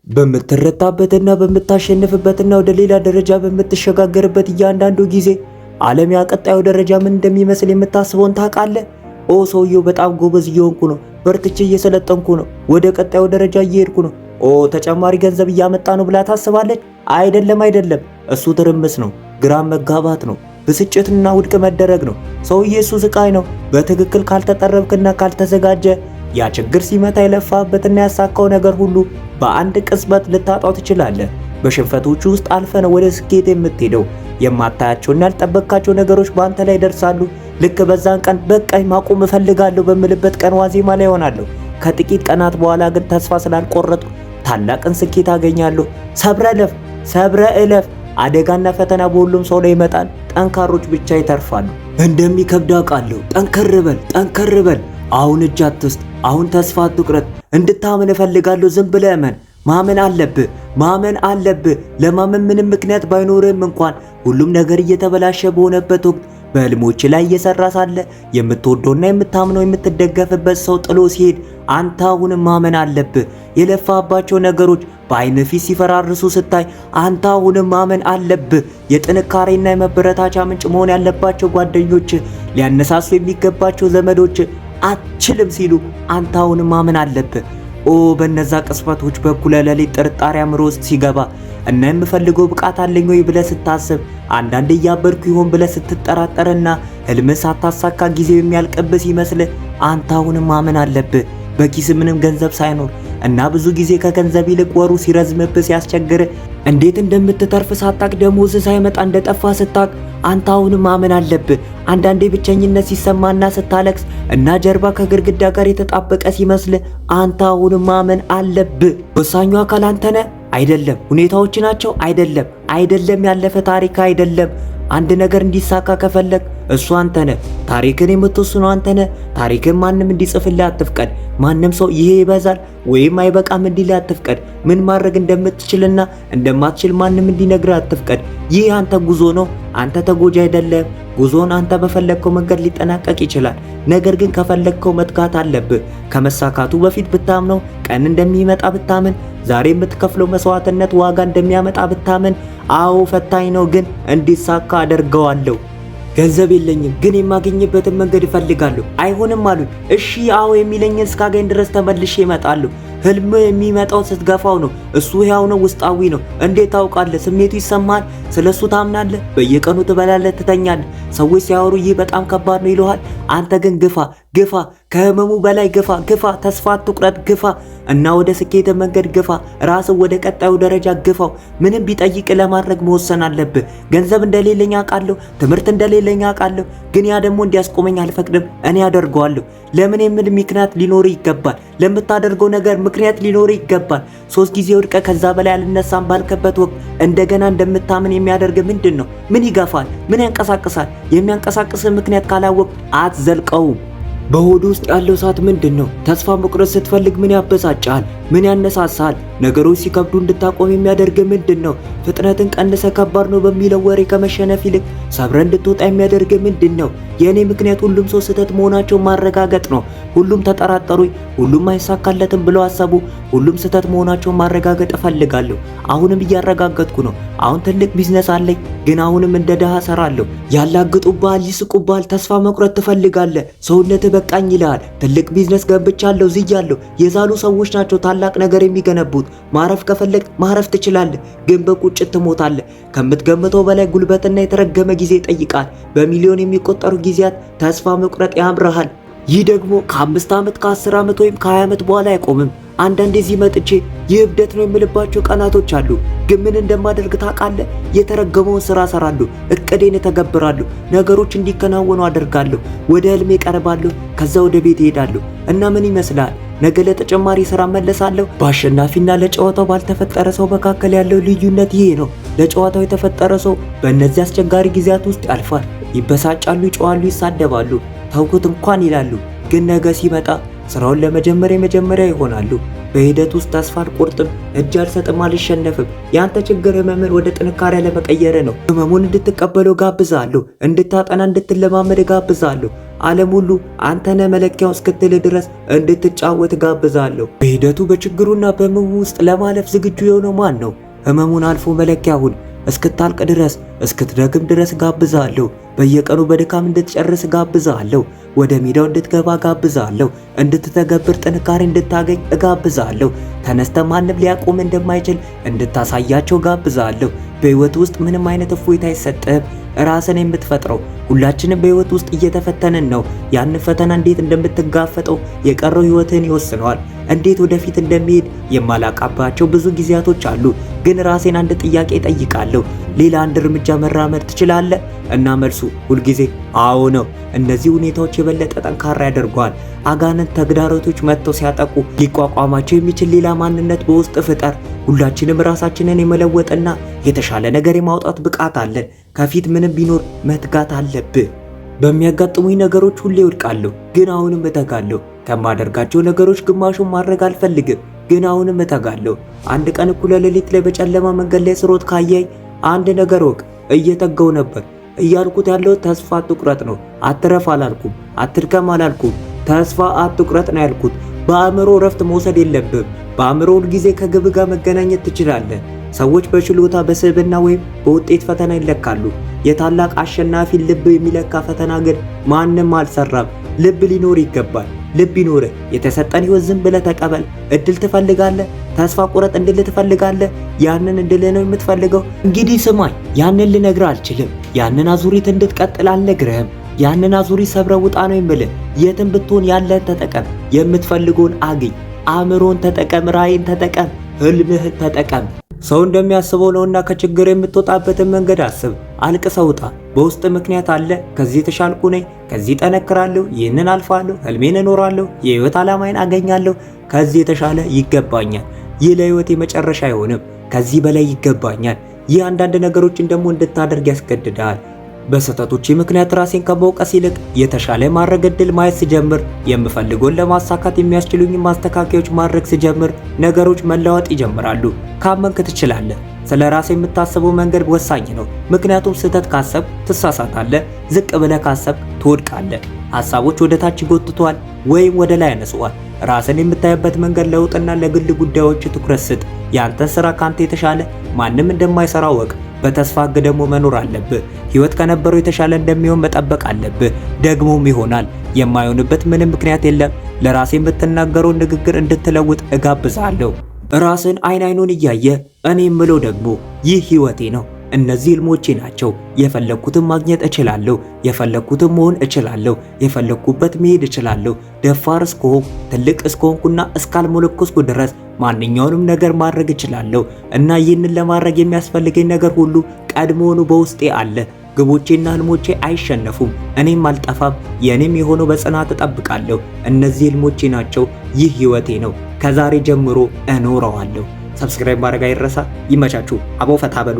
በምትረታበትና በምታሸንፍበትና ወደ ሌላ ደረጃ በምትሸጋገርበት እያንዳንዱ ጊዜ ዓለም ያ ቀጣዩ ደረጃ ምን እንደሚመስል የምታስበውን ታውቃለህ? ኦ ሰውየው በጣም ጎበዝ እየሆንኩ ነው፣ በርትቼ እየሰለጠንኩ ነው፣ ወደ ቀጣዩ ደረጃ እየሄድኩ ነው፣ ኦ ተጨማሪ ገንዘብ እያመጣ ነው ብላ ታስባለች? አይደለም። እሱ ትርምስ ነው፣ ግራም መጋባት ነው፣ ብስጭትና ውድቅ መደረግ ነው። ሰውዬ እሱ ስቃይ ነው። በትክክል ካልተጠረብክና ካልተዘጋጀ ያ ችግር ሲመታ የለፋበትና ያሳካው ነገር ሁሉ በአንድ ቅጽበት ልታጣው ትችላለህ። በሽንፈቶቹ ውስጥ አልፈ ነው ወደ ስኬት የምትሄደው። የማታያቸውና ያልጠበቅካቸው ነገሮች በአንተ ላይ ይደርሳሉ። ልክ በዛን ቀን በቃኝ ማቆም እፈልጋለሁ በምልበት ቀን ዋዜማ ላይ ሆናለሁ። ከጥቂት ቀናት በኋላ ግን ተስፋ ስላልቆረጥኩ ታላቅን ስኬት አገኛለሁ። ሰብረ እለፍ። አደጋና ፈተና በሁሉም ሰው ላይ ይመጣል። ጠንካሮች ብቻ ይተርፋሉ። እንደሚከብድ አውቃለሁ። ጠንከር በል። አሁን እጅ አትስጥ። አሁን ተስፋ አትቁረጥ። እንድታምን እፈልጋለሁ። ዝም ብለህ እመን። ማመን አለብህ። ለማመን ምንም ምክንያት ባይኖርህም እንኳን ሁሉም ነገር እየተበላሸ በሆነበት ወቅት በህልሞች ላይ እየሰራ ሳለ የምትወደውና የምታምነው የምትደገፍበት ሰው ጥሎ ሲሄድ አንተ አሁንም ማመን አለብህ። የለፋባቸው ነገሮች በአይን ፊት ሲፈራርሱ ስታይ አንተ አሁንም ማመን አለብህ። የጥንካሬና የመበረታቻ ምንጭ መሆን ያለባቸው ጓደኞች፣ ሊያነሳሱ የሚገባቸው ዘመዶች አትችልም ሲሉ አንተ አሁንም ማመን አለብህ። በነዛ ቅጽበቶች በኩለ ሌሊት ጥርጣሬ አእምሮ ውስጥ ሲገባ እና የምፈልገው ብቃት አለኝ ወይ ብለህ ስታስብ፣ አንዳንዴ እያበድኩ ይሆን ብለህ ስትጠራጠርና ህልምህ ሳታሳካ ጊዜው የሚያልቅብህ ሲመስልህ አንተ አሁንም ማመን አለብህ። በኪስ ምንም ገንዘብ ሳይኖር እና ብዙ ጊዜ ከገንዘብ ይልቅ ወሩ ሲረዝምብህ ሲያስቸግርህ፣ እንዴት እንደምትተርፍ ሳታቅ፣ ደሞዝ ሳይመጣ እንደጠፋ ስታቅ አንተ አሁንም ማመን አለብህ። አንዳንዴ ብቸኝነት ሲሰማና ስታለቅስ እና ጀርባ ከግድግዳ ጋር የተጣበቀ ሲመስልህ አንተ አሁንም ማመን አለብህ። ወሳኙ አካል አንተ ነህ አይደለም፣ ሁኔታዎች ናቸው አይደለም፣ ያለፈ ታሪክ አይደለም። አንድ ነገር እንዲሳካ ከፈለግ እሱ አንተ ነህ። ታሪክን የምትወስነው አንተ ነህ። ታሪክን ማንም እንዲጽፍልህ አትፍቀድ። ማንም ሰው ይሄ ይበዛል ወይም አይበቃም እንዲልህ አትፍቀድ። ምን ማድረግ እንደምትችልና እንደማትችል ማንም እንዲነግርህ አትፍቀድ። ይህ አንተ ጉዞ ነው። አንተ ተጎጂ አይደለም። ጉዞን አንተ በፈለግከው መንገድ ሊጠናቀቅ ይችላል። ነገር ግን ከፈለግከው መትጋት አለብህ። ከመሳካቱ በፊት ብታምነው፣ ቀን እንደሚመጣ ብታምን፣ ዛሬ የምትከፍለው መስዋዕትነት ዋጋ እንደሚያመጣ ብታምን፣ አዎ ፈታኝ ነው፣ ግን እንዲሳካ አደርገዋለሁ። ገንዘብ የለኝም፣ ግን የማገኝበትን መንገድ እፈልጋለሁ። አይሆንም አሉኝ። እሺ አዎ የሚለኝን እስካገኝ ድረስ ተመልሼ እመጣለሁ። ህልም የሚመጣው ስትገፋው ነው። እሱ ሕያው ነው፣ ውስጣዊ ነው። እንዴት ታውቃለህ? ስሜቱ ይሰማል። ስለሱ ታምናለህ። በየቀኑ ትበላለህ፣ ትተኛለህ። ሰዎች ሲያወሩ ይህ በጣም ከባድ ነው ይሉሃል። አንተ ግን ግፋ፣ ከህመሙ በላይ ግፋ። ተስፋ አትቁረጥ፣ ግፋ እና ወደ ስኬት መንገድ ግፋ። ራስን ወደ ቀጣዩ ደረጃ ግፋው። ምንም ቢጠይቅ ለማድረግ መወሰን አለብህ። ገንዘብ እንደሌለኝ አውቃለሁ፣ ትምህርት እንደሌለኝ አውቃለሁ፣ ግን ያ ደግሞ እንዲያስቆመኝ አልፈቅድም። እኔ አደርገዋለሁ። ለምን የሚል ምክንያት ሊኖር ይገባል። ለምታደርገው ነገር ምክንያት ሊኖር ይገባል። 3 ጊዜ ወድቀ ከዛ በላይ አልነሳም ባልከበት ወቅት እንደገና እንደምታምን የሚያደርግ ምንድን ነው? ምን ይገፋል? ምን ያንቀሳቅሳል? የሚያንቀሳቅስህ ምክንያት ካላወቅ አትዘልቀውም። በሆድ ውስጥ ያለው እሳት ምንድን ነው? ተስፋ መቁረጥ ስትፈልግ ምን ያበሳጫል? ምን ያነሳሳል? ነገሮች ሲከብዱ እንድታቆም የሚያደርግ ምንድን ነው? ፍጥነትን ቀንሰ ከባድ ነው በሚለው ወሬ ከመሸነፍ ይልቅ ሰብረ እንድትወጣ የሚያደርግ ምንድን ነው? የእኔ ምክንያት ሁሉም ሰው ስህተት መሆናቸውን ማረጋገጥ ነው። ሁሉም ተጠራጠሩኝ፣ ሁሉም አይሳካለትም ብለው አሰቡ። ሁሉም ስህተት መሆናቸውን ማረጋገጥ እፈልጋለሁ። አሁንም እያረጋገጥኩ ነው። አሁን ትልቅ ቢዝነስ አለኝ፣ ግን አሁንም እንደ ድሃ እሰራለሁ። ያላግጡብሃል፣ ይስቁብሃል። ተስፋ መቁረጥ ትፈልጋለህ። ሰውነትህ በቃኝ ይልሃል። ትልቅ ቢዝነስ ገብቻለሁ፣ ዝያለሁ። የዛሉ ሰዎች ናቸው ታላቅ ነገር የሚገነቡት። ማረፍ ከፈለግ ማረፍ ትችላለህ፣ ግን በቁጭት ትሞታለህ። ከምትገምተው በላይ ጉልበትና የተረገመ ጊዜ ይጠይቃል። በሚሊዮን የሚቆጠሩ ጊዜያት ተስፋ መቁረጥ ያምርሃል። ይህ ደግሞ ከ5 ዓመት ከ10 ዓመት ወይም ከ20 ዓመት በኋላ አይቆምም። አንዳንዴ እዚህ መጥቼ ይህ እብደት ነው የምልባቸው ቀናቶች አሉ። ግን ምን እንደማደርግ ታውቃለህ? የተረገመውን ስራ እሰራለሁ፣ እቅዴን እተገብራለሁ፣ ነገሮች እንዲከናወኑ አደርጋለሁ፣ ወደ ህልሜ እቀርባለሁ፣ ከዛ ወደ ቤት እሄዳለሁ። እና ምን ይመስላል? ነገ ለተጨማሪ ስራ መለሳለሁ። በአሸናፊና ለጨዋታው ባልተፈጠረ ሰው መካከል ያለው ልዩነት ይሄ ነው። ለጨዋታው የተፈጠረ ሰው በእነዚህ አስቸጋሪ ጊዜያት ውስጥ ያልፋል። ይበሳጫሉ፣ ይጮዋሉ፣ ይሳደባሉ፣ ተውኩት እንኳን ይላሉ። ግን ነገ ሲመጣ ስራውን ለመጀመር የመጀመሪያ ይሆናሉ። በሂደት ውስጥ ተስፋ አልቆርጥም፣ እጅ አልሰጥም፣ አልሸነፍም። ያንተ ችግር ህመምን ወደ ጥንካሬ ለመቀየር ነው። ህመሙን እንድትቀበለው ጋብዛለሁ፣ እንድታጠና እንድትለማመድ ጋብዛለሁ። ዓለም ሁሉ አንተነህ መለኪያው እስክትል ድረስ እንድትጫወት ጋብዛለሁ። በሂደቱ በችግሩና በህመሙ ውስጥ ለማለፍ ዝግጁ የሆነው ማን ነው? ህመሙን አልፎ መለኪያውን እስክታልቅ ድረስ እስክትደግም ድረስ ጋብዛለሁ። በየቀኑ በድካም እንድትጨርስ ጋብዛለሁ። ወደ ሜዳው እንድትገባ ጋብዛለሁ። እንድትተገብር ጥንካሬ እንድታገኝ እጋብዛለሁ። ተነስተ ማንም ሊያቆም እንደማይችል እንድታሳያቸው ጋብዛለሁ። በህይወት ውስጥ ምንም አይነት እፎይታ አይሰጥህም። ራስን የምትፈጥረው ሁላችንም በህይወት ውስጥ እየተፈተንን ነው። ያን ፈተና እንዴት እንደምትጋፈጠው የቀረው ህይወትህን ይወስነዋል። እንዴት ወደፊት እንደሚሄድ የማላቃባቸው ብዙ ጊዜያቶች አሉ። ግን ራሴን አንድ ጥያቄ ጠይቃለሁ። ሌላ አንድ እርምጃ መራመድ ትችላለህ? እና መልሱ ሁልጊዜ አዎ ነው። እነዚህ ሁኔታዎች የበለጠ ጠንካራ ያደርገዋል። አጋንንት ተግዳሮቶች መጥተው ሲያጠቁ ሊቋቋማቸው የሚችል ሌላ ማንነት በውስጥ ፍጠር። ሁላችንም ራሳችንን የመለወጥና የተሻለ ነገር የማውጣት ብቃት አለን። ከፊት ምንም ቢኖር መትጋት አለብህ። በሚያጋጥሙኝ ነገሮች ሁሌ እወድቃለሁ፣ ግን አሁንም እተጋለሁ። ከማደርጋቸው ነገሮች ግማሹን ማድረግ አልፈልግም፣ ግን አሁንም እተጋለሁ። አንድ ቀን እኩለ ሌሊት ላይ በጨለማ መንገድ ላይ ስሮጥ ካየኝ አንድ ነገር ወቅ እየተጋው ነበር። እያልኩት ያለው ተስፋ አትቁረጥ ነው። አትረፍ አላልኩም፣ አትድከም አላልኩም። ተስፋ አትቁረጥ ነው ያልኩት። በአእምሮ እረፍት መውሰድ የለብም። በአእምሮ ሁልጊዜ ከግብ ጋር መገናኘት ትችላለህ። ሰዎች በችሎታ በስብዕና ወይም በውጤት ፈተና ይለካሉ። የታላቅ አሸናፊ ልብ የሚለካ ፈተና ግን ማንም አልሰራም። ልብ ሊኖር ይገባል። ልብ ይኖርህ። የተሰጠን ህይወት ዝም ብለህ ተቀበል። እድል ትፈልጋለህ? ተስፋ ቁረጥ እንድል ትፈልጋለህ? ያንን እንድል ነው የምትፈልገው? እንግዲህ ስማኝ፣ ያንን ልነግርህ አልችልም። ያንን አዙሪት እንድትቀጥል አልነግርህም። ያንን አዙሪት ሰብረህ ውጣ ነው የምልህ። የትም ብትሆን ያለህን ተጠቀም። የምትፈልገውን አግኝ። አእምሮን ተጠቀም። ራዕይን ተጠቀም። ህልምህን ተጠቀም። ሰው እንደሚያስበው ነውና ከችግር የምትወጣበትን መንገድ አስብ። አልቅሰህ ውጣ። በውስጥ ምክንያት አለ። ከዚህ የተሻልኩ ነኝ፣ ከዚህ ጠነክራለሁ፣ ይህንን አልፋለሁ፣ ህልሜን እኖራለሁ፣ የህይወት ዓላማዬን አገኛለሁ፣ ከዚህ የተሻለ ይገባኛል። ይህ ለህይወት የመጨረሻ አይሆንም፣ ከዚህ በላይ ይገባኛል። ይህ አንዳንድ ነገሮችን ደግሞ እንድታደርግ ያስገድዳል። በስህተቶቼ ምክንያት ራሴን ከመውቀስ ይልቅ የተሻለ ማድረግ እድል ማየት ስጀምር፣ የምፈልገውን ለማሳካት የሚያስችሉኝ ማስተካከያዎች ማድረግ ስጀምር ነገሮች መለወጥ ይጀምራሉ። ካመንክ ትችላለህ። ስለ ራስ የምታስበው መንገድ ወሳኝ ነው። ምክንያቱም ስህተት ካሰብ ትሳሳታለህ። ዝቅ ብለህ ካሰብ ትወድቃለህ። ሐሳቦች ወደ ታች ይጎትቷል ወይም ወደ ላይ ያነሱዋል። ራስን የምታይበት መንገድ ለውጥና ለግል ጉዳዮች ትኩረት ስጥ። ያንተ ስራ ካንተ የተሻለ ማንም እንደማይሰራ ወቅ። በተስፋ ህግ ደግሞ መኖር አለብህ። ህይወት ከነበረው የተሻለ እንደሚሆን መጠበቅ አለብህ። ደግሞም ይሆናል። የማይሆንበት ምንም ምክንያት የለም። ለራሴ የምትናገረው ንግግር እንድትለውጥ እጋብዛለሁ። ራስን አይን አይኑን እያየ እኔ የምለው ደግሞ ይህ ህይወቴ ነው። እነዚህ ህልሞቼ ናቸው። የፈለኩትን ማግኘት እችላለሁ። የፈለኩትን መሆን እችላለሁ። የፈለኩበት መሄድ እችላለሁ። ደፋር እስከሆንኩ ትልቅ እስከሆንኩና እስካልሞለኮስኩ ድረስ ማንኛውንም ነገር ማድረግ እችላለሁ እና ይህንን ለማድረግ የሚያስፈልገኝ ነገር ሁሉ ቀድሞውኑ በውስጤ አለ። ግቦቼና ህልሞቼ አይሸነፉም። እኔም አልጠፋም። የኔም የሆነው በጽናት እጠብቃለሁ። እነዚህ ህልሞቼ ናቸው። ይህ ህይወቴ ነው። ከዛሬ ጀምሮ እኖረዋለሁ። ሰብስክራይብ ማድረግ አይረሳ። ይመቻችሁ። አቦ ፈታ በሉ።